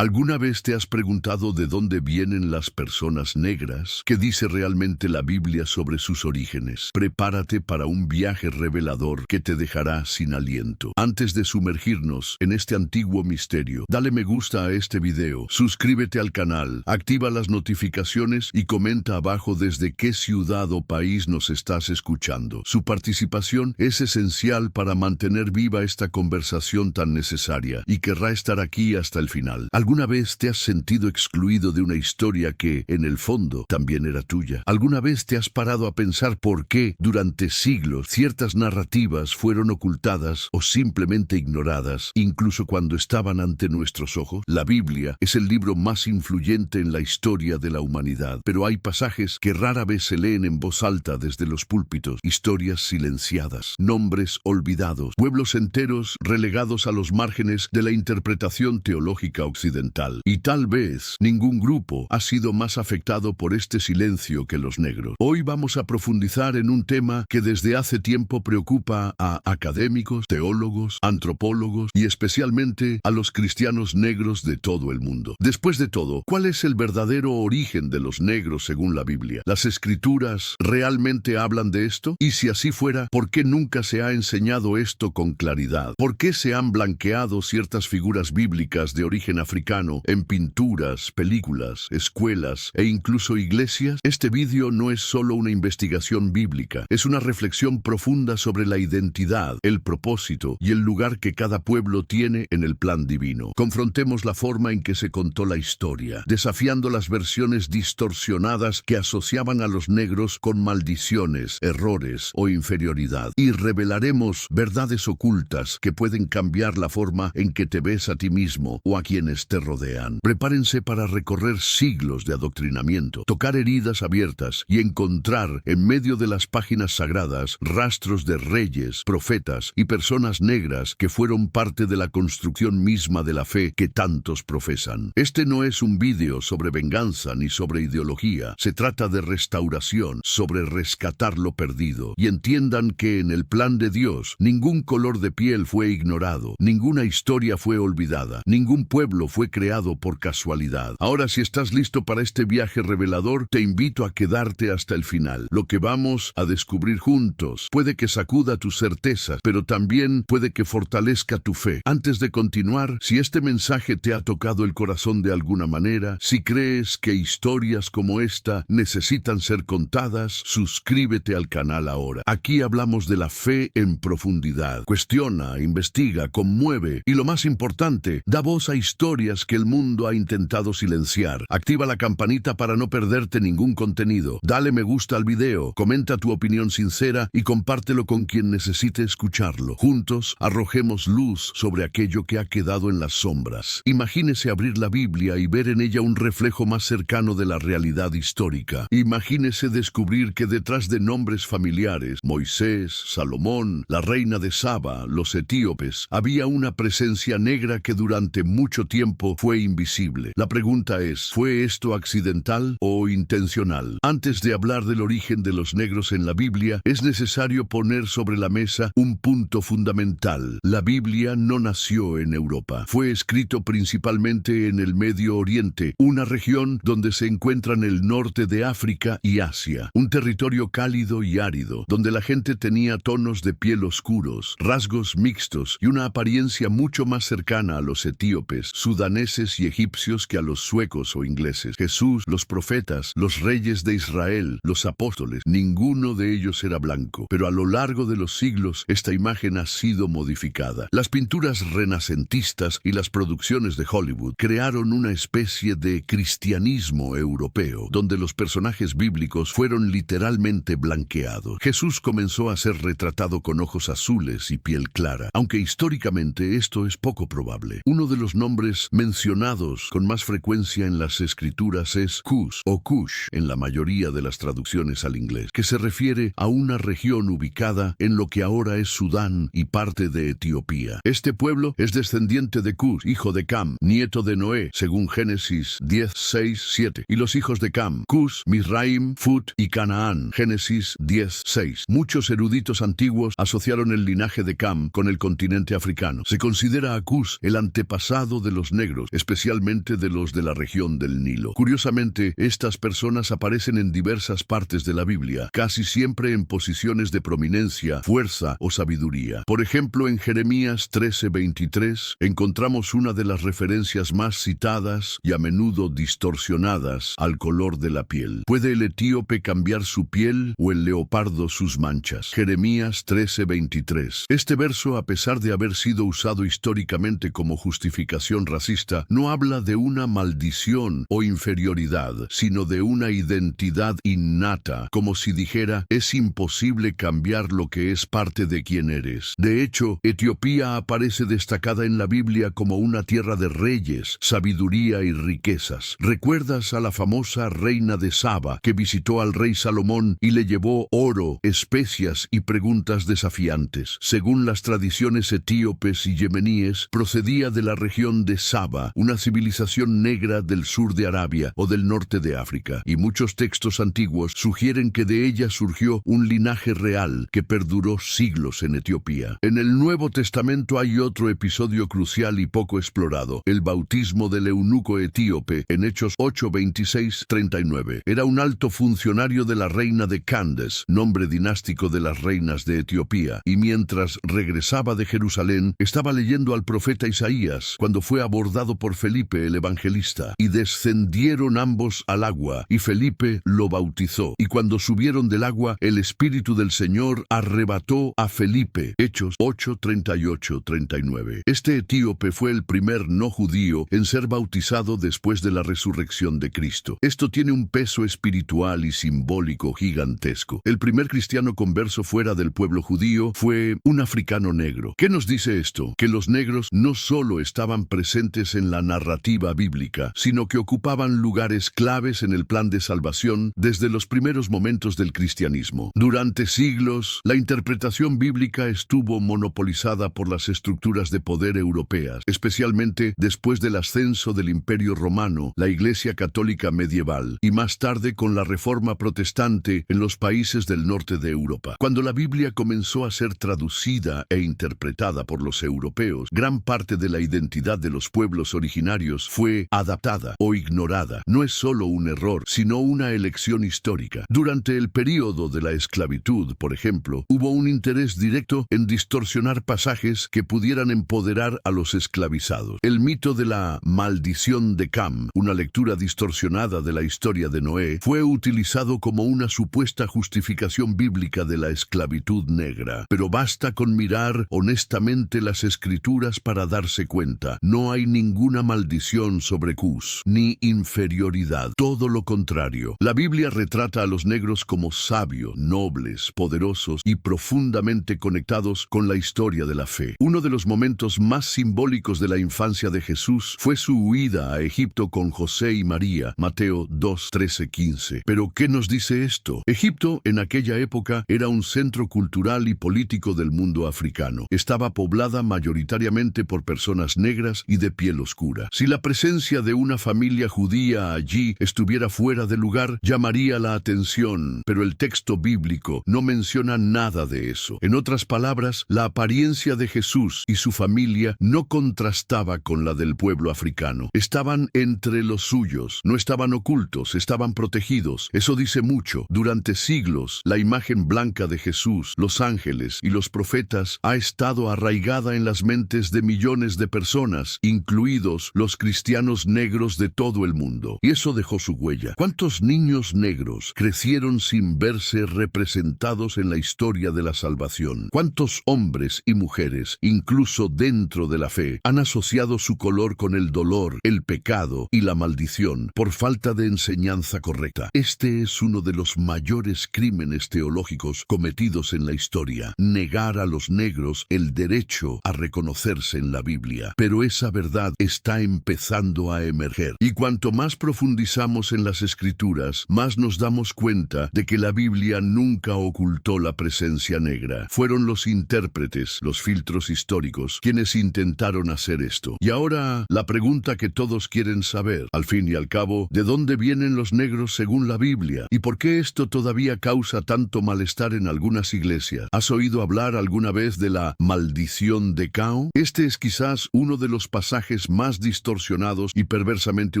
¿Alguna vez te has preguntado de dónde vienen las personas negras? ¿Qué dice realmente la Biblia sobre sus orígenes? Prepárate para un viaje revelador que te dejará sin aliento. Antes de sumergirnos en este antiguo misterio, dale me gusta a este video, suscríbete al canal, activa las notificaciones y comenta abajo desde qué ciudad o país nos estás escuchando. Su participación es esencial para mantener viva esta conversación tan necesaria y querrá estar aquí hasta el final. ¿Alguna vez te has sentido excluido de una historia que, en el fondo, también era tuya? ¿Alguna vez te has parado a pensar por qué, durante siglos, ciertas narrativas fueron ocultadas o simplemente ignoradas, incluso cuando estaban ante nuestros ojos? La Biblia es el libro más influyente en la historia de la humanidad, pero hay pasajes que rara vez se leen en voz alta desde los púlpitos, historias silenciadas, nombres olvidados, pueblos enteros relegados a los márgenes de la interpretación teológica occidental. Y tal vez ningún grupo ha sido más afectado por este silencio que los negros. Hoy vamos a profundizar en un tema que desde hace tiempo preocupa a académicos, teólogos, antropólogos y especialmente a los cristianos negros de todo el mundo. Después de todo, ¿cuál es el verdadero origen de los negros según la Biblia? ¿Las Escrituras realmente hablan de esto? Y si así fuera, ¿por qué nunca se ha enseñado esto con claridad? ¿Por qué se han blanqueado ciertas figuras bíblicas de origen africano en pinturas, películas, escuelas e incluso iglesias? Este vídeo no es solo una investigación bíblica, es una reflexión profunda sobre la identidad, el propósito y el lugar que cada pueblo tiene en el plan divino. Confrontemos la forma en que se contó la historia, desafiando las versiones distorsionadas que asociaban a los negros con maldiciones, errores o inferioridad, y revelaremos verdades ocultas que pueden cambiar la forma en que te ves a ti mismo o a quienes te rodean. Prepárense para recorrer siglos de adoctrinamiento, tocar heridas abiertas y encontrar en medio de las páginas sagradas rastros de reyes, profetas y personas negras que fueron parte de la construcción misma de la fe que tantos profesan. Este no es un vídeo sobre venganza ni sobre ideología, se trata de restauración, sobre rescatar lo perdido. Y entiendan que en el plan de Dios, ningún color de piel fue ignorado, ninguna historia fue olvidada, ningún pueblo fue creado por casualidad. Ahora, si estás listo para este viaje revelador, te invito a quedarte hasta el final. Lo que vamos a descubrir juntos puede que sacuda tus certezas, pero también puede que fortalezca tu fe. Antes de continuar, si este mensaje te ha tocado el corazón de alguna manera, si crees que historias como esta necesitan ser contadas, suscríbete al canal ahora. Aquí hablamos de la fe en profundidad. Cuestiona, investiga, conmueve y lo más importante, da voz a historias que el mundo ha intentado silenciar. Activa la campanita para no perderte ningún contenido. Dale me gusta al video, comenta tu opinión sincera y compártelo con quien necesite escucharlo. Juntos, arrojemos luz sobre aquello que ha quedado en las sombras. Imagínese abrir la Biblia y ver en ella un reflejo más cercano de la realidad histórica. Imagínese descubrir que detrás de nombres familiares, Moisés, Salomón, la reina de Saba, los etíopes, había una presencia negra que durante mucho tiempo fue invisible. La pregunta es, ¿fue esto accidental o intencional? Antes de hablar del origen de los negros en la Biblia, es necesario poner sobre la mesa un punto fundamental. La Biblia no nació en Europa. Fue escrito principalmente en el Medio Oriente, una región donde se encuentran el norte de África y Asia, un territorio cálido y árido, donde la gente tenía tonos de piel oscuros, rasgos mixtos y una apariencia mucho más cercana a los etíopes, sudaneses y egipcios que a los suecos o ingleses. Jesús, los profetas, los reyes de Israel, los apóstoles, ninguno de ellos era blanco, pero a lo largo de los siglos esta imagen ha sido modificada. Las pinturas renacentistas y las producciones de Hollywood crearon una especie de cristianismo europeo, donde los personajes bíblicos fueron literalmente blanqueados. Jesús comenzó a ser retratado con ojos azules y piel clara, aunque históricamente esto es poco probable. Uno de los nombres mencionados con más frecuencia en las escrituras es Cus o Cush en la mayoría de las traducciones al inglés, que se refiere a una región ubicada en lo que ahora es Sudán y parte de Etiopía. Este pueblo es descendiente de Cus, hijo de Cam, nieto de Noé, según Génesis 10, 6, 7, y los hijos de Cam, Cus, Misraim, Fut y Canaán, Génesis 10, 6. Muchos eruditos antiguos asociaron el linaje de Cam con el continente africano. Se considera a Cus el antepasado de los negros negros, especialmente de los de la región del Nilo. Curiosamente, estas personas aparecen en diversas partes de la Biblia, casi siempre en posiciones de prominencia, fuerza o sabiduría. Por ejemplo, en Jeremías 13:23 encontramos una de las referencias más citadas y a menudo distorsionadas al color de la piel. ¿Puede el etíope cambiar su piel o el leopardo sus manchas? Jeremías 13:23. Este verso, a pesar de haber sido usado históricamente como justificación racista, no habla de una maldición o inferioridad, sino de una identidad innata, como si dijera, es imposible cambiar lo que es parte de quien eres. De hecho, Etiopía aparece destacada en la Biblia como una tierra de reyes, sabiduría y riquezas. ¿Recuerdas a la famosa reina de Saba que visitó al rey Salomón y le llevó oro, especias y preguntas desafiantes? Según las tradiciones etíopes y yemeníes, procedía de la región de Saba, una civilización negra del sur de Arabia o del norte de África, y muchos textos antiguos sugieren que de ella surgió un linaje real que perduró siglos en Etiopía. En el Nuevo Testamento hay otro episodio crucial y poco explorado, el bautismo del eunuco etíope en Hechos 8:26-39. Era un alto funcionario de la reina de Candace, nombre dinástico de las reinas de Etiopía, y mientras regresaba de Jerusalén, estaba leyendo al profeta Isaías cuando fue abordado por Felipe el evangelista, y descendieron ambos al agua, y Felipe lo bautizó, y cuando subieron del agua, el Espíritu del Señor arrebató a Felipe. Hechos 8:38-39. Este etíope fue el primer no judío en ser bautizado después de la resurrección de Cristo. Esto tiene un peso espiritual y simbólico gigantesco. El primer cristiano converso fuera del pueblo judío fue un africano negro. ¿Qué nos dice esto? Que los negros no solo estaban presentes en la narrativa bíblica, sino que ocupaban lugares claves en el plan de salvación desde los primeros momentos del cristianismo. Durante siglos, la interpretación bíblica estuvo monopolizada por las estructuras de poder europeas, especialmente después del ascenso del Imperio Romano, la Iglesia Católica medieval, y más tarde con la Reforma Protestante en los países del norte de Europa. Cuando la Biblia comenzó a ser traducida e interpretada por los europeos, gran parte de la identidad de los pueblos originarios fue adaptada o ignorada. No es solo un error, sino una elección histórica. Durante el período de la esclavitud, por ejemplo, hubo un interés directo en distorsionar pasajes que pudieran empoderar a los esclavizados. El mito de la maldición de Cam, una lectura distorsionada de la historia de Noé, fue utilizado como una supuesta justificación bíblica de la esclavitud negra. Pero basta con mirar honestamente las escrituras para darse cuenta. No hay ninguna maldición sobre Cus, ni inferioridad. Todo lo contrario. La Biblia retrata a los negros como sabios, nobles, poderosos y profundamente conectados con la historia de la fe. Uno de los momentos más simbólicos de la infancia de Jesús fue su huida a Egipto con José y María, Mateo 2:13-15. ¿Pero qué nos dice esto? Egipto en aquella época era un centro cultural y político del mundo africano. Estaba poblada mayoritariamente por personas negras y de piel oscura. Si la presencia de una familia judía allí estuviera fuera de lugar, llamaría la atención, pero el texto bíblico no menciona nada de eso. En otras palabras, la apariencia de Jesús y su familia no contrastaba con la del pueblo africano. Estaban entre los suyos, no estaban ocultos, estaban protegidos. Eso dice mucho. Durante siglos, la imagen blanca de Jesús, los ángeles y los profetas ha estado arraigada en las mentes de millones de personas, incluidos los cristianos negros de todo el mundo. Y eso dejó su huella. ¿Cuántos niños negros crecieron sin verse representados en la historia de la salvación? ¿Cuántos hombres y mujeres, incluso dentro de la fe, han asociado su color con el dolor, el pecado y la maldición por falta de enseñanza correcta? Este es uno de los mayores crímenes teológicos cometidos en la historia: negar a los negros el derecho a reconocerse en la Biblia. Pero esa verdad está empezando a emerger. Y cuanto más profundizamos en las Escrituras, más nos damos cuenta de que la Biblia nunca ocultó la presencia negra. Fueron los intérpretes, los filtros históricos, quienes intentaron hacer esto. Y ahora, la pregunta que todos quieren saber, al fin y al cabo, ¿de dónde vienen los negros según la Biblia? ¿Y por qué esto todavía causa tanto malestar en algunas iglesias? ¿Has oído hablar alguna vez de la maldición de Cao? Este es quizás uno de los pasajes pasajes más distorsionados y perversamente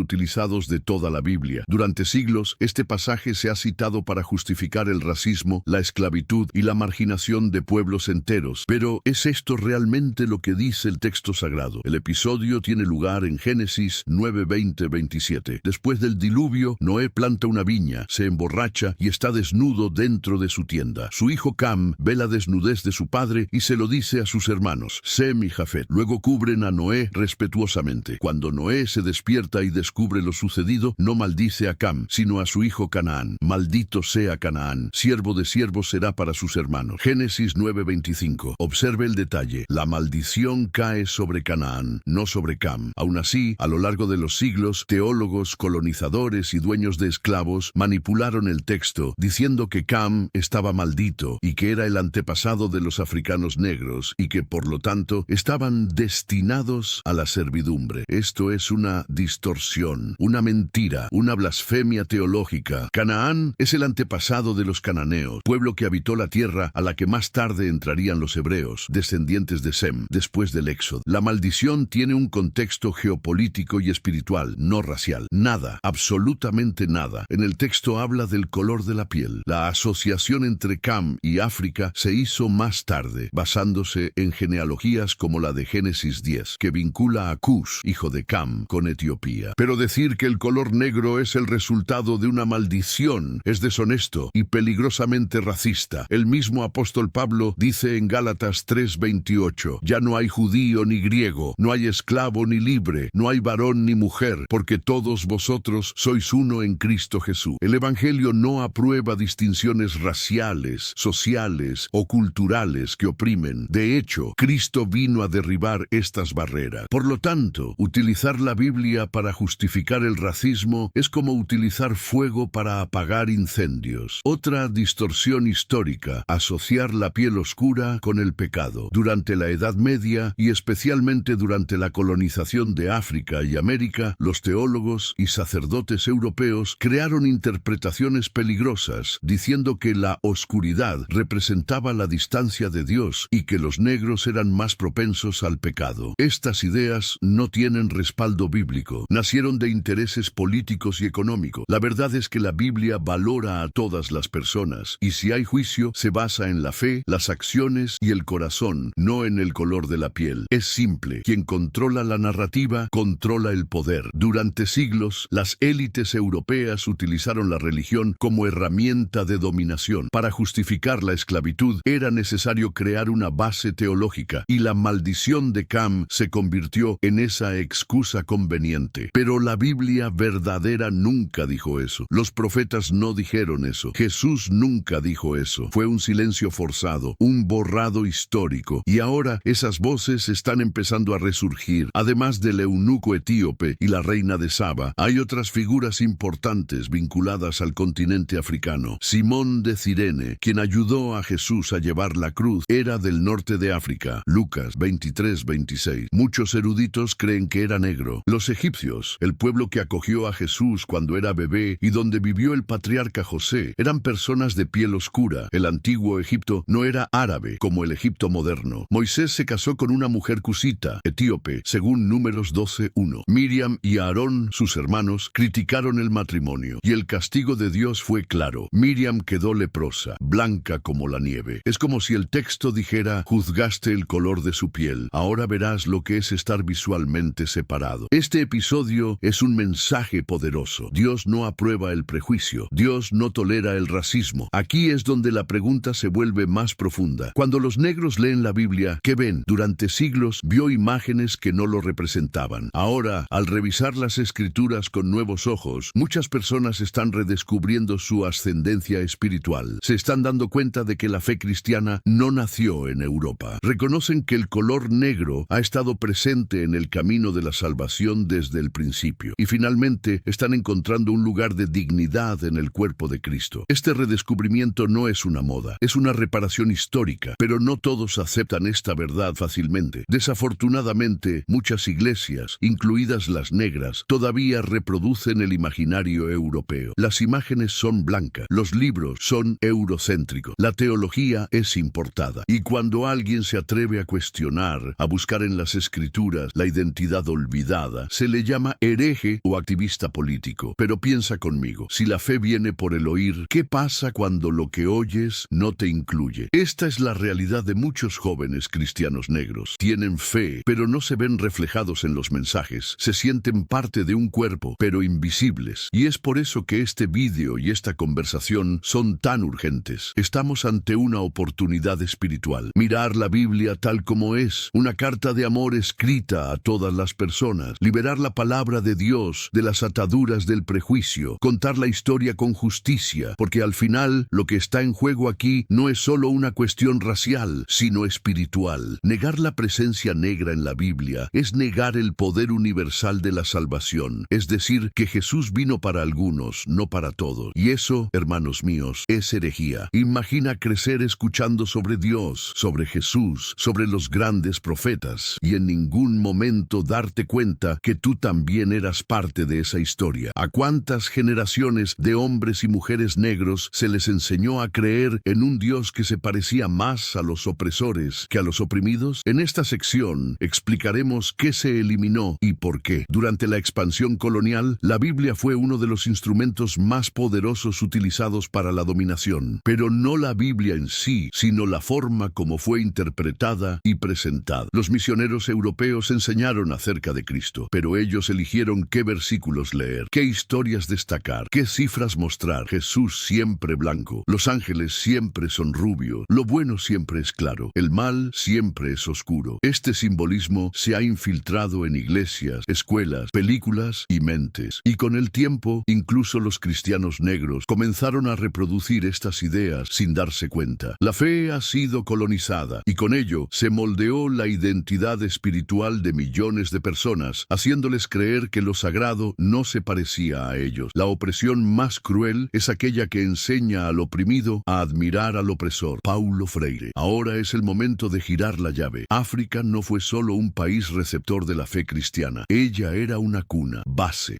utilizados de toda la Biblia. Durante siglos, este pasaje se ha citado para justificar el racismo, la esclavitud y la marginación de pueblos enteros. Pero, ¿es esto realmente lo que dice el texto sagrado? El episodio tiene lugar en Génesis 9:20-27. Después del diluvio, Noé planta una viña, se emborracha y está desnudo dentro de su tienda. Su hijo Cam ve la desnudez de su padre y se lo dice a sus hermanos, Sem y Jafet. Luego cubren a Noé respetuosamente. Cuando Noé se despierta y descubre lo sucedido, no maldice a Cam, sino a su hijo Canaán. Maldito sea Canaán, siervo de siervos será para sus hermanos. Génesis 9:25. Observe el detalle. La maldición cae sobre Canaán, no sobre Cam. Aún así, a lo largo de los siglos, teólogos, colonizadores y dueños de esclavos manipularon el texto, diciendo que Cam estaba maldito y que era el antepasado de los africanos negros y que, por lo tanto, estaban destinados a la servidumbre. Esto es una distorsión, una mentira, una blasfemia teológica. Canaán es el antepasado de los cananeos, pueblo que habitó la tierra a la que más tarde entrarían los hebreos, descendientes de Sem, después del Éxodo. La maldición tiene un contexto geopolítico y espiritual, no racial. Nada, absolutamente nada. En el texto habla del color de la piel. La asociación entre Cam y África se hizo más tarde, basándose en genealogías como la de Génesis 10, que vincula a Cush, hijo de Cam, con Etiopía. Pero decir que el color negro es el resultado de una maldición es deshonesto y peligrosamente racista. El mismo apóstol Pablo dice en Gálatas 3:28, ya no hay judío ni griego, no hay esclavo ni libre, no hay varón ni mujer, porque todos vosotros sois uno en Cristo Jesús. El Evangelio no aprueba distinciones raciales, sociales o culturales que oprimen. De hecho, Cristo vino a derribar estas barreras. Por lo tanto, utilizar la Biblia para justificar el racismo es como utilizar fuego para apagar incendios. Otra distorsión histórica, asociar la piel oscura con el pecado. Durante la Edad Media y especialmente durante la colonización de África y América, los teólogos y sacerdotes europeos crearon interpretaciones peligrosas, diciendo que la oscuridad representaba la distancia de Dios y que los negros eran más propensos al pecado. Estas ideas no tienen respaldo bíblico, nacieron de intereses políticos y económicos. La verdad es que la Biblia valora a todas las personas, y si hay juicio, se basa en la fe, las acciones y el corazón, no en el color de la piel. Es simple, quien controla la narrativa, controla el poder. Durante siglos, las élites europeas utilizaron la religión como herramienta de dominación. Para justificar la esclavitud, era necesario crear una base teológica, y la maldición de Cam se convirtió en esa excusa conveniente. Pero la Biblia verdadera nunca dijo eso. Los profetas no dijeron eso. Jesús nunca dijo eso. Fue un silencio forzado, un borrado histórico, y ahora esas voces están empezando a resurgir. Además del eunuco etíope y la reina de Saba, hay otras figuras importantes vinculadas al continente africano. Simón de Cirene, quien ayudó a Jesús a llevar la cruz, era del norte de África. Lucas 23:26. Muchos eruditos creen que era negro. Los egipcios, el pueblo que acogió a Jesús cuando era bebé y donde vivió el patriarca José, eran personas de piel oscura. El antiguo Egipto no era árabe como el Egipto moderno. Moisés se casó con una mujer cusita, etíope, según Números 12:1. Miriam y Aarón, sus hermanos, criticaron el matrimonio, y el castigo de Dios fue claro. Miriam quedó leprosa, blanca como la nieve. Es como si el texto dijera, juzgaste el color de su piel, ahora verás lo que es estar visualmente separado. Este episodio es un mensaje poderoso. Dios no aprueba el prejuicio. Dios no tolera el racismo. Aquí es donde la pregunta se vuelve más profunda. Cuando los negros leen la Biblia, ¿qué ven? Durante siglos vio imágenes que no lo representaban. Ahora, al revisar las escrituras con nuevos ojos, muchas personas están redescubriendo su ascendencia espiritual. Se están dando cuenta de que la fe cristiana no nació en Europa. Reconocen que el color negro ha estado presente en el camino de la salvación desde el principio. Y finalmente están encontrando un lugar de dignidad en el cuerpo de Cristo. Este redescubrimiento no es una moda, es una reparación histórica, pero no todos aceptan esta verdad fácilmente. Desafortunadamente, muchas iglesias, incluidas las negras, todavía reproducen el imaginario europeo. Las imágenes son blancas, los libros son eurocéntricos, la teología es importada. Y cuando alguien se atreve a cuestionar, a buscar en las escrituras la identidad olvidada, se le llama hereje o activista político. Pero piensa conmigo, si la fe viene por el oír, ¿qué pasa cuando lo que oyes no te incluye? Esta es la realidad de muchos jóvenes cristianos negros. Tienen fe, pero no se ven reflejados en los mensajes. Se sienten parte de un cuerpo, pero invisibles. Y es por eso que este vídeo y esta conversación son tan urgentes. Estamos ante una oportunidad espiritual. Mirar la Biblia tal como es, una carta de amor escrita a todas las personas. Liberar la palabra de Dios de las ataduras del prejuicio. Contar la historia con justicia, porque al final lo que está en juego aquí no es solo una cuestión racial, sino espiritual. Negar la presencia negra en la Biblia es negar el poder universal de la salvación, es decir, que Jesús vino para algunos, no para todos. Y eso, hermanos míos, es herejía. Imagina crecer escuchando sobre Dios, sobre Jesús, sobre los grandes profetas, y en ningún momento darte cuenta que tú también eras parte de esa historia. ¿A cuántas generaciones de hombres y mujeres negros se les enseñó a creer en un Dios que se parecía más a los opresores que a los oprimidos? En esta sección explicaremos qué se eliminó y por qué. Durante la expansión colonial, la Biblia fue uno de los instrumentos más poderosos utilizados para la dominación. Pero no la Biblia en sí, sino la forma como fue interpretada y presentada. Los misioneros europeos enseñaron acerca de Cristo, pero ellos eligieron qué versículos leer, qué historias destacar, qué cifras mostrar. Jesús siempre blanco, los ángeles siempre son rubios, lo bueno siempre es claro, el mal siempre es oscuro. Este simbolismo se ha infiltrado en iglesias, escuelas, películas y mentes. Y con el tiempo, incluso los cristianos negros comenzaron a reproducir estas ideas sin darse cuenta. La fe ha sido colonizada y con ello se moldeó la identidad espiritual de millones de personas, haciéndoles creer que lo sagrado no se parecía a ellos. La opresión más cruel es aquella que enseña al oprimido a admirar al opresor. Paulo Freire. Ahora es el momento de girar la llave. África no fue solo un país receptor de la fe cristiana. Ella era una cuna, base.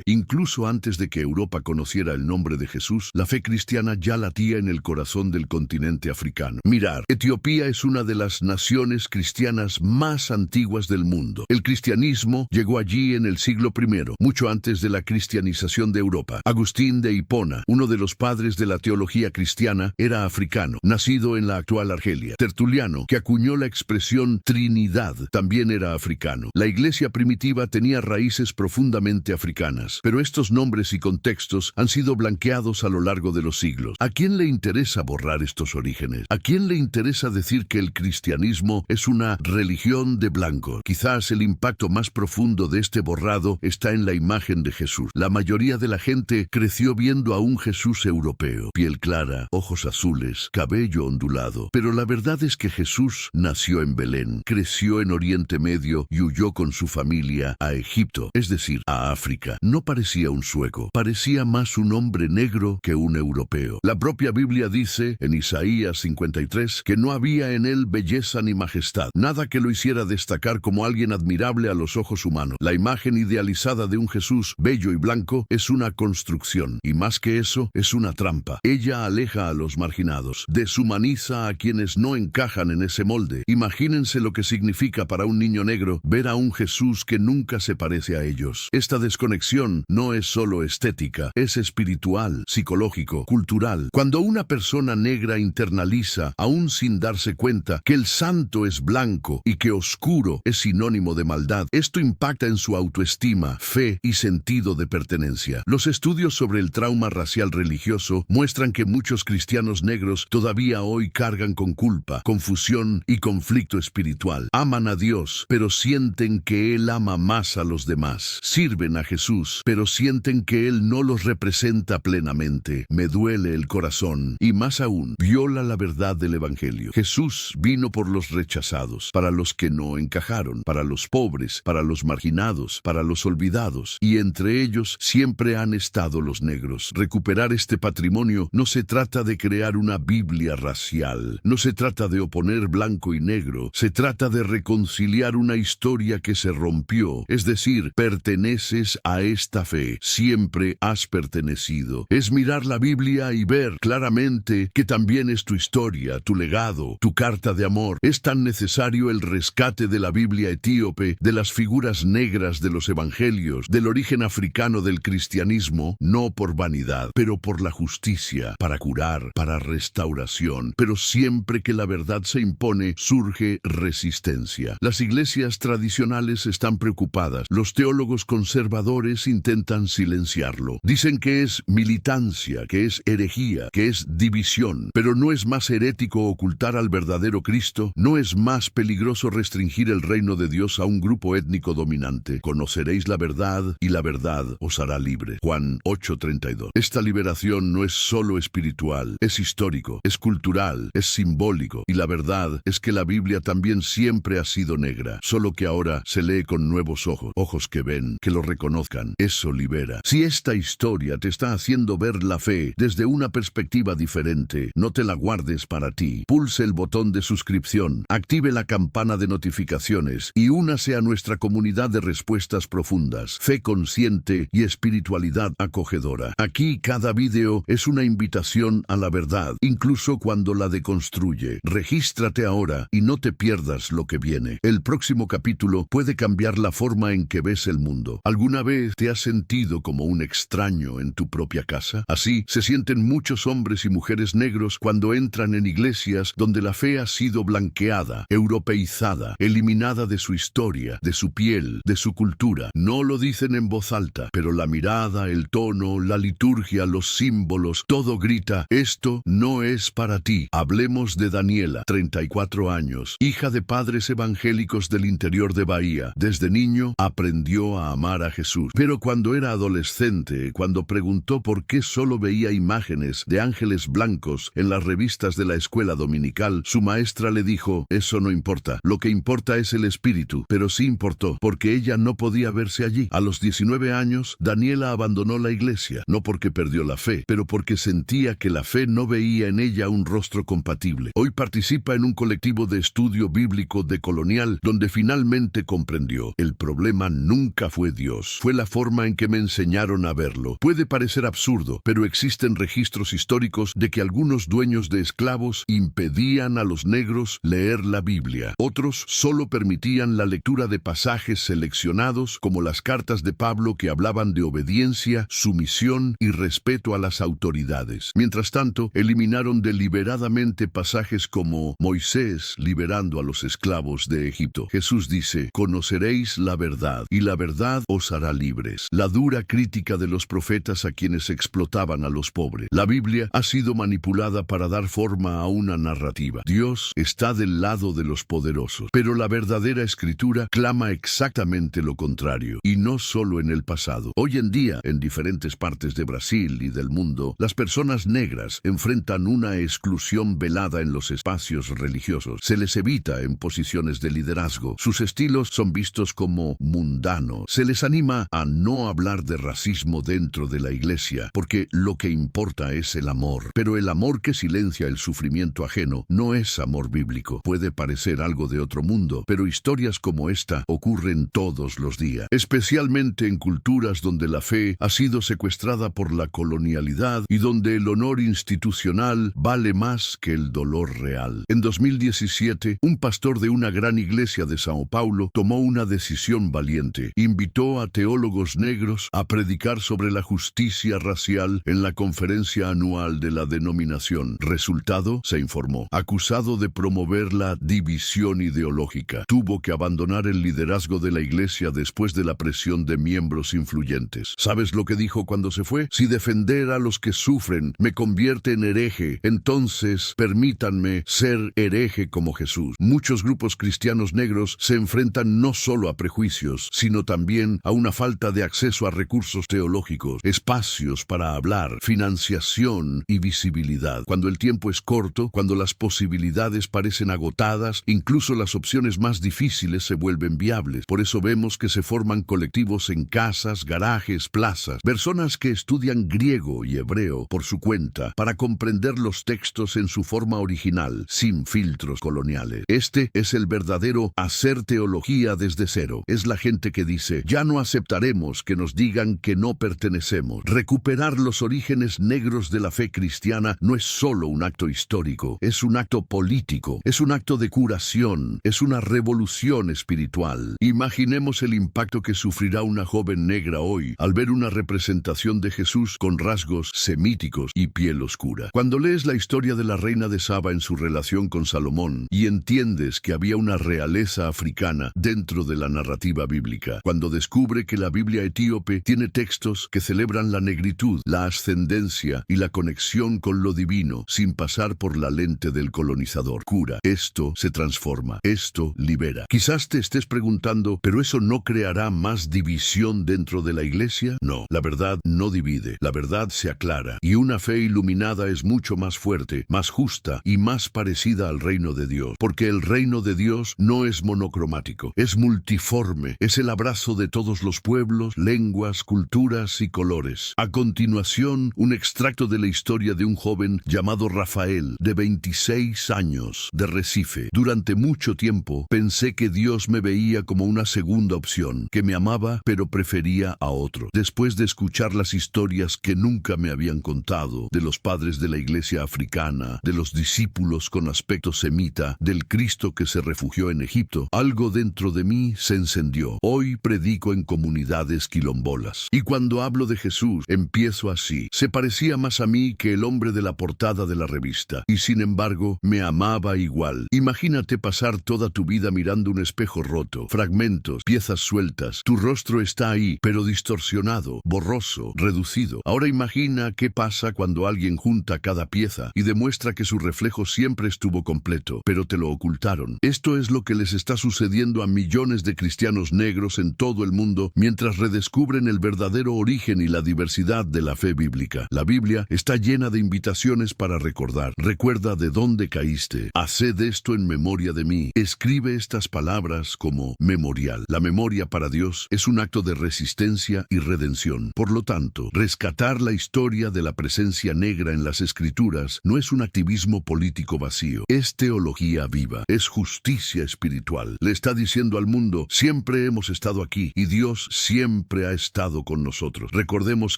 Incluso antes de que Europa conociera el nombre de Jesús, la fe cristiana ya latía en el corazón del continente africano. Mirar, Etiopía es una de las naciones cristianas más antiguas del mundo. El cristianismo llegó allí en el siglo I, mucho antes de la cristianización de Europa. Agustín de Hipona, uno de los padres de la teología cristiana, era africano, nacido en la actual Argelia. Tertuliano, que acuñó la expresión Trinidad, también era africano. La iglesia primitiva tenía raíces profundamente africanas, pero estos nombres y contextos han sido blanqueados a lo largo de los siglos. ¿A quién le interesa borrar estos orígenes? ¿A quién le interesa decir que el cristianismo es una religión de blanco? Quizás el impacto más profundo de este borrado está en la imagen de Jesús. La mayoría de la gente creció viendo a un Jesús europeo, piel clara, ojos azules, cabello ondulado. Pero la verdad es que Jesús nació en Belén, creció en Oriente Medio y huyó con su familia a Egipto, es decir, a África. No parecía un sueco, parecía más un hombre negro que un europeo. La propia Biblia dice, en Isaías 53, que no había en él belleza ni majestad, nada que lo hiciera destacar como alguien admirable a los ojos humanos. La imagen idealizada de un Jesús bello y blanco es una construcción, y más que eso, es una trampa. Ella aleja a los marginados, deshumaniza a quienes no encajan en ese molde. Imagínense lo que significa para un niño negro ver a un Jesús que nunca se parece a ellos. Esta desconexión no es solo estética, es espiritual, psicológico, cultural. Cuando una persona negra internaliza, aún sin darse cuenta, que el santo es blanco y que oscuro es sinónimo de maldad, esto impacta en su autoestima, fe y sentido de pertenencia. Los estudios sobre el trauma racial religioso muestran que muchos cristianos negros todavía hoy cargan con culpa, confusión y conflicto espiritual. Aman a Dios, pero sienten que Él ama más a los demás. Sirven a Jesús, pero sienten que Él no los representa plenamente. Me duele el corazón. Y más aún, viola la verdad del Evangelio. Jesús vino por los rechazados, para los que no encajaron, para los pobres, para los marginados, para los olvidados. Y entre ellos siempre han estado los negros. Recuperar este patrimonio no se trata de crear una Biblia racial. No se trata de oponer blanco y negro. Se trata de reconciliar una historia que se rompió. Es decir, perteneces a esta fe. Siempre has pertenecido. Es mirar la Biblia y ver claramente que también es tu historia, tu legado, tu carta de amor. Es tan necesario el rescate de la Biblia etíope, de las figuras negras de los evangelios, del origen africano del cristianismo, no por vanidad, pero por la justicia, para curar, para restauración. Pero siempre que la verdad se impone, surge resistencia. Las iglesias tradicionales están preocupadas. Los teólogos conservadores intentan silenciarlo. Dicen que es militancia, que es herejía, que es división. Pero ¿no es más herético ocultar al verdadero Cristo? ¿No es más peligroso restringir el reino de Dios a un grupo étnico dominante? Conoceréis la verdad y la verdad os hará libre. Juan 8:32. Esta liberación no es solo espiritual, es histórico, es cultural, es simbólico. Y la verdad es que la Biblia también siempre ha sido negra, solo que ahora se lee con nuevos ojos, ojos que ven, que lo reconozcan. Eso libera. Si esta historia te está haciendo ver la fe desde una perspectiva diferente, no te la guardes para ti. Pulse el botón de suscripción, active la campana de notificaciones y únase a nuestra comunidad de respuestas profundas, fe consciente y espiritualidad acogedora. Aquí cada video es una invitación a la verdad, incluso cuando la deconstruye. Regístrate ahora y no te pierdas lo que viene. El próximo capítulo puede cambiar la forma en que ves el mundo. ¿Alguna vez te has sentido como un extraño en tu propia casa? Así se sienten muchos hombres y mujeres negros cuando entran en iglesias donde la fe ha sido blanqueada, europeizada, eliminada de su historia, de su piel, de su cultura. No lo dicen en voz alta, pero la mirada, el tono, la liturgia, los símbolos, todo grita: esto no es para ti. Hablemos de Daniela, 34 años, hija de padres evangélicos del interior de Bahía. Desde niño aprendió a amar a Jesús. Pero cuando era adolescente, cuando preguntó por qué solo veía imágenes de ángeles blancos en las revistas de la escuela dominical, su maestra le dijo: eso no importa, lo que importa es el espíritu. Pero sí importó, porque ella no podía verse allí. A los 19 años, Daniela abandonó la iglesia, no porque perdió la fe, pero porque sentía que la fe no veía en ella un rostro compatible. Hoy participa en un colectivo de estudio bíblico decolonial, donde finalmente comprendió: el problema nunca fue Dios, fue la forma en que me enseñaron a verlo. Puede parecer absurdo, pero existen registros históricos de que algunos dueños de esclavos impedían a los negros leer la Biblia. Otros solo permitían la lectura de pasajes seleccionados, como las cartas de Pablo que hablaban de obediencia, sumisión y respeto a las autoridades. Mientras tanto, eliminaron deliberadamente pasajes como Moisés liberando a los esclavos de Egipto. Jesús dice: conoceréis la verdad, y la verdad os hará libres. La dura crítica de los profetas a quienes explotaban a los pobres. La Biblia ha sido manipulada para dar forma a una narrativa. Dios está del lado de los poderosos, pero la verdadera escritura clama exactamente lo contrario, y no solo en el pasado. Hoy en día, en diferentes partes de Brasil y del mundo, las personas negras enfrentan una exclusión velada en los espacios religiosos. Se les evita en posiciones de liderazgo. Sus estilos son vistos como mundanos. Se les anima a no hablar de racismo dentro de la iglesia, porque lo que importa es el amor. Pero el amor que silencia el sufrimiento ajeno no es amor bíblico. Puede parecer algo de otro mundo, pero historias como esta ocurren todos los días, especialmente en culturas donde la fe ha sido secuestrada por la colonialidad y donde el honor institucional vale más que el dolor real. En 2017, un pastor de una gran iglesia de Sao Paulo tomó una decisión valiente. Invitó a teólogos negros a predicar sobre la justicia racial en la conferencia anual de la denominación. Resultado, se informó: acusado de promover la división ideológica, tuvo que abandonar el liderazgo de la iglesia después de la presión de miembros influyentes. ¿Sabes lo que dijo cuando se fue? Si defender a los que sufren me convierte en hereje, entonces permítanme ser hereje como Jesús. Muchos grupos cristianos negros se enfrentan no solo a prejuicios, sino también a una falta de acceso a recursos teológicos, espacios para hablar, financiación y visibilidad. Cuando el tiempo es corto, cuando las posibilidades parecen agotadas, incluso las opciones más difíciles se vuelven viables. Por eso vemos que se forman colectivos en casas, garajes, plazas, personas que estudian griego y hebreo por su cuenta para comprender los textos en su forma original, sin filtros coloniales. Este es el verdadero hacer teología desde cero. Es la gente que dice: ya no aceptaremos que nos digan que no pertenecemos. Recuperar los orígenes negros de la fe cristiana no es solo un acto histórico, es un acto político, es un acto de curación, es una revolución revolución espiritual. Imaginemos el impacto que sufrirá una joven negra hoy al ver una representación de Jesús con rasgos semíticos y piel oscura. Cuando lees la historia de la reina de Saba en su relación con Salomón y entiendes que había una realeza africana dentro de la narrativa bíblica, cuando descubre que la Biblia etíope tiene textos que celebran la negritud, la ascendencia y la conexión con lo divino sin pasar por la lente del colonizador, cura, esto se transforma, esto libera. Quizás te estés preguntando, ¿pero eso no creará más división dentro de la iglesia? No, la verdad no divide, la verdad se aclara, y una fe iluminada es mucho más fuerte, más justa y más parecida al reino de Dios, porque el reino de Dios no es monocromático, es multiforme, es el abrazo de todos los pueblos, lenguas, culturas y colores. A continuación, un extracto de la historia de un joven llamado Rafael, de 26 años, de Recife. Durante mucho tiempo pensé que Dios me veía como una segunda opción, que me amaba pero prefería a otro. Después de escuchar las historias que nunca me habían contado, de los padres de la iglesia africana, de los discípulos con aspecto semita, del Cristo que se refugió en Egipto, algo dentro de mí se encendió. Hoy predico en comunidades quilombolas. Y cuando hablo de Jesús, empiezo así. Se parecía más a mí que el hombre de la portada de la revista, y sin embargo, me amaba igual. Imagínate pasar toda tu vida mirando un espejo roto, fragmentos, piezas sueltas. Tu rostro está ahí, pero distorsionado, borroso, reducido. Ahora imagina qué pasa cuando alguien junta cada pieza y demuestra que su reflejo siempre estuvo completo, pero te lo ocultaron. Esto es lo que les está sucediendo a millones de cristianos negros en todo el mundo mientras redescubren el verdadero origen y la diversidad de la fe bíblica. La Biblia está llena de invitaciones para recordar. Recuerda de dónde caíste. Haced esto en memoria de mí. Escribe estas palabras como memorial. La memoria para Dios es un acto de resistencia y redención. Por lo tanto, rescatar la historia de la presencia negra en las Escrituras no es un activismo político vacío. Es teología viva. Es justicia espiritual. Le está diciendo al mundo, siempre hemos estado aquí y Dios siempre ha estado con nosotros. Recordemos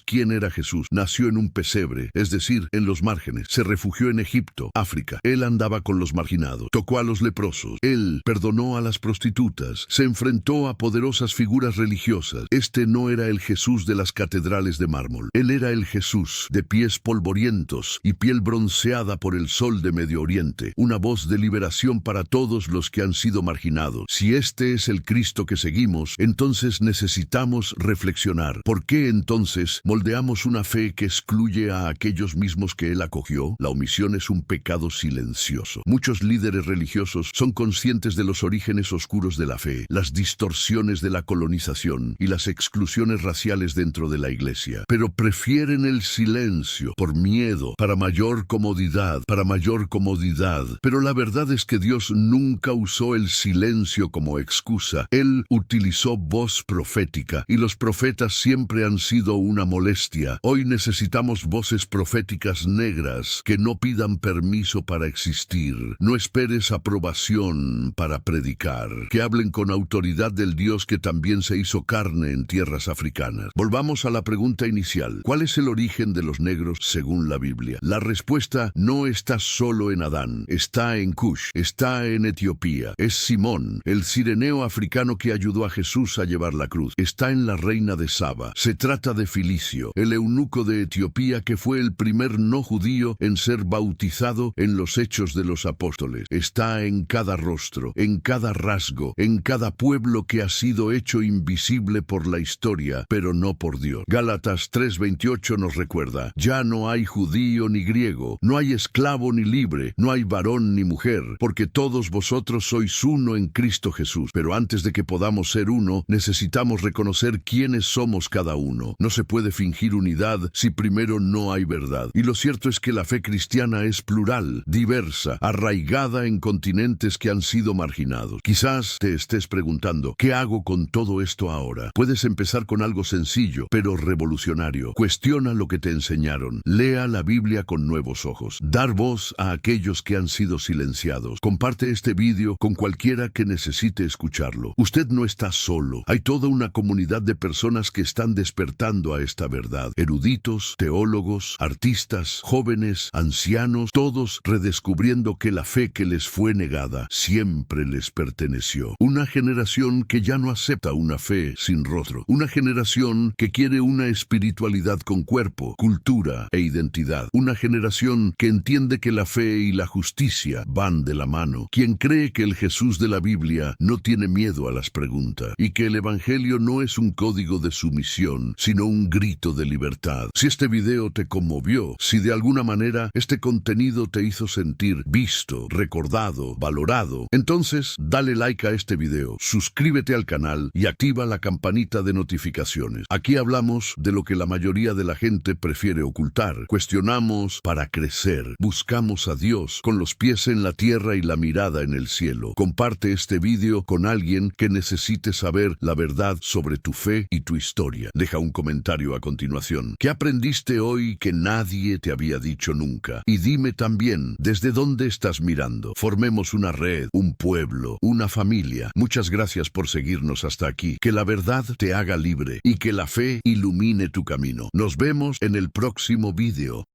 quién era Jesús. Nació en un pesebre, es decir, en los márgenes. Se refugió en Egipto, África. Él andaba con los marginados. Tocó a los leprosos. Él perdonó a las prostitutas. Se enfrentó a poderosas figuras religiosas. Este no era el Jesús de las catedrales de mármol. Él era el Jesús de pies polvorientos y piel bronceada por el sol de Medio Oriente. Una voz de liberación para todos los que han sido marginados. Si este es el Cristo que seguimos, entonces necesitamos reflexionar. ¿Por qué entonces moldeamos una fe que excluye a aquellos mismos que Él acogió? La omisión es un pecado silencioso. Muchos líderes religiosos son conscientes de los orígenes oscuros de la fe, las distorsiones de la colonización y las exclusiones raciales dentro de la iglesia, pero prefieren el silencio por miedo, para mayor comodidad. Pero la verdad es que Dios nunca usó el silencio como excusa. Él utilizó voz profética y los profetas siempre han sido una molestia. Hoy necesitamos voces proféticas negras que no pidan permiso para existir. No esperes aprobación para predicar. Que hablen con autoridad del Dios que también se hizo carne en tierras africanas. Volvamos a la pregunta inicial. ¿Cuál es el origen de los negros según la Biblia? La respuesta no está solo en Adán. Está en Cush. Está en Etiopía. Es Simón, el cireneo africano que ayudó a Jesús a llevar la cruz. Está en la reina de Saba. Se trata de Filicio, el eunuco de Etiopía que fue el primer no judío en ser bautizado en los Hechos de los Apóstoles. Está en cada rostro, en cada rasgo, en cada pueblo que ha sido hecho invisible por la historia, pero no por Dios. Gálatas 3:28 nos recuerda, ya no hay judío ni griego, no hay esclavo ni libre, no hay varón ni mujer, porque todos vosotros sois uno en Cristo Jesús. Pero antes de que podamos ser uno, necesitamos reconocer quiénes somos cada uno. No se puede fingir unidad si primero no hay verdad. Y lo cierto es que la fe cristiana es plural, diversa, arraigada en continentes que han sido marginados. Quizás te estés preguntando, ¿qué hago con todo esto ahora? Puedes empezar con algo sencillo, pero revolucionario. Cuestiona lo que te enseñaron. Lea la Biblia con nuevos ojos. Dar voz a aquellos que han sido silenciados. Comparte este vídeo con cualquiera que necesite escucharlo. Usted no está solo. Hay toda una comunidad de personas que están despertando a esta verdad. Eruditos, teólogos, artistas, jóvenes, ancianos, todos redescubriendo que la fe que les fue negada siempre les pertenece. perteneció. Una generación que ya no acepta una fe sin rostro. Una generación que quiere una espiritualidad con cuerpo, cultura e identidad. Una generación que entiende que la fe y la justicia van de la mano. Quien cree que el Jesús de la Biblia no tiene miedo a las preguntas y que el Evangelio no es un código de sumisión, sino un grito de libertad. Si este video te conmovió, si de alguna manera este contenido te hizo sentir visto, recordado, valorado, entonces dale like a este video, suscríbete al canal y activa la campanita de notificaciones. Aquí hablamos de lo que la mayoría de la gente prefiere ocultar. Cuestionamos para crecer. Buscamos a Dios con los pies en la tierra y la mirada en el cielo. Comparte este video con alguien que necesite saber la verdad sobre tu fe y tu historia. Deja un comentario a continuación. ¿Qué aprendiste hoy que nadie te había dicho nunca? Y dime también, ¿desde dónde estás mirando? Formemos una red, un pueblo, una familia. Muchas gracias por seguirnos hasta aquí. Que la verdad te haga libre y que la fe ilumine tu camino. Nos vemos en el próximo video.